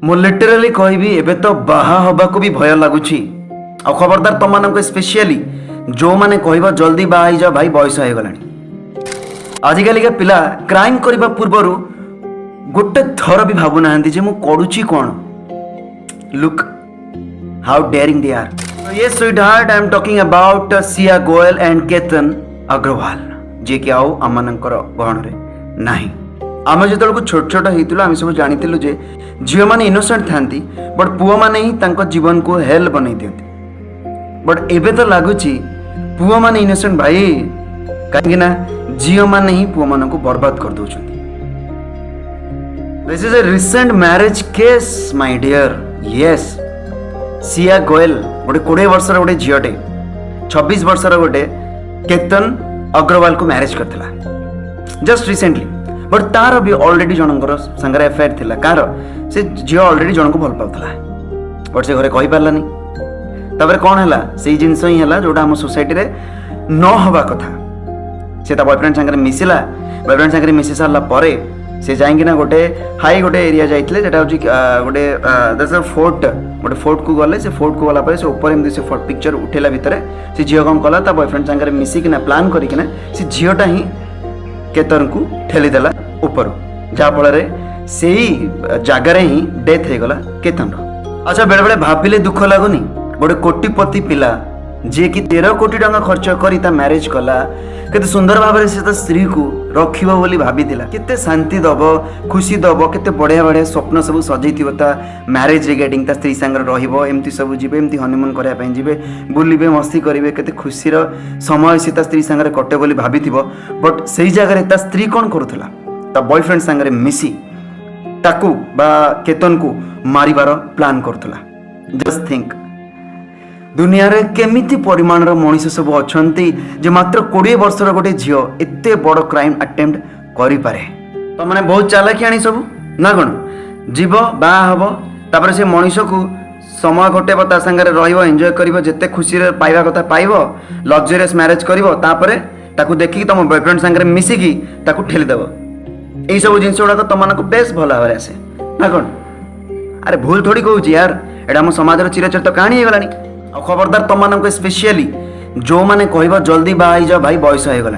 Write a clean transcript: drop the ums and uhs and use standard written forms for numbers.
मु लिटराली कहबी एबे तो बाहा हवा को भी भय लगुच। आ खबरदार तुम मान स्पेशली जो मैंने कह जल्दी बाहा जाओ भाई बयस हो गला। आजिकल का पिला क्राइम करने पूर्वर गोटे थर भी भावु ना मु करुची कौन। Look how daring they are. ये sweetheart I am talking about Siya Goyal and Ketan Agarwal ji कि आउ आम गहन नहीं। आम जो छोट छोट होता आम सब जानी जे झील मैंने इनोसेंट था बट पुओ मैंने ही जीवन को हेल बनई दिखती। बट एबे तो लगुच पुओ मैंने इनोसेंट भाई कहीं झील मैंने ही पुओ मान को बर्बाद कर दौरान। This is a recent marriage case my dear. Yes Siya Goyal गोटे 20 वर्षर गोटे झीटे 26 वर्षर गोटे केतन अग्रवाल को मैरिज करथिला जस्ट रिसेंटली। बट तार भी ऑलरेडी जनकर संगे एफआईआर थिला कार से झील ऑलरेडी जन को भल पाउथला बट से घरे कहि पारलानी। तबरे कौन हैला से जिनस ही हैला जोटा हम सोसाइटी रे न हवा कथा। से ता बॉयफ्रेंड संगे मिसिला बॉयफ्रेंड संगे मिसी सारला परे से जाइंगी ना गोटे हाई गोटे एरिया जाइतले जेटा होची गोटे दस फोर्ट गोटे फोर्ट को गले से फोर्ट को गला परे से ऊपर एमदी से फोर्ट पिक्चर उठेला भितरे से झील कौन कला ता बॉयफ्रेंड संगे मिसी किना प्लान करिकिना से झीलटा ही केतन को ठेली देला ऊपर जहा फल से जगार ही डेथ हो गला केतन। अच्छा बेले बेले भाविले दुख लगुनि गोटे कोटिपति पिला जी कि 13 कोटी टंका खर्च कर मैरिज कला केते सुंदर भाव से स्त्री को रखिबो बोली भाबीथिला केते शांति दब खुशी दब केते बढ़िया बढ़िया स्वप्न सब सजैथिबो ता मैरिज रिगार्डिंग ता स्त्री संग रहिबो एमती सब जिबे एमती हनीमून करया पई जिबे बुलिबे मस्ती करिवे केते खुशी रो समय से ता स्त्री संग कटे बोली भाबीथिबो। बट सेही जगह रे ता स्त्री कोन करूथला ता बॉयफ्रेंड संग मिसी ताकू बा केतन को मारिबार प्लान करूथला। जस्ट थिंक दुनिया रे केमिति परिमाणर मनीष सब अछंती जे मात्र 20 वर्षर गोटे झील एते बड़ क्राइम अटेम्प्ट करि पारे। तो माने बहुत चालाकी आनी सब ना कोन जीव बा हबो तापर से मनीष को समय घटेबो ता संगे रहिबो एन्जॉय करिवो जेते खुशी रे पाइबा कथा पाइबो लग्जरियस मैरिज करिवो तापर ताकू देखि तम बॉयफ्रेंड संगे मिसी की ताकू ठेली देबो। एई सब जिंस गुडा तम मानको बेस भल भाବରେ आसे ना कोन। अरे भूल थोड़ी कहूँ यार एटा हम समाज चिरचरित कहानी हो। खबरदार तुम मान स्पेशली जो मैंने कह जल्दी बाहा जाओ भाई बयस हो गला।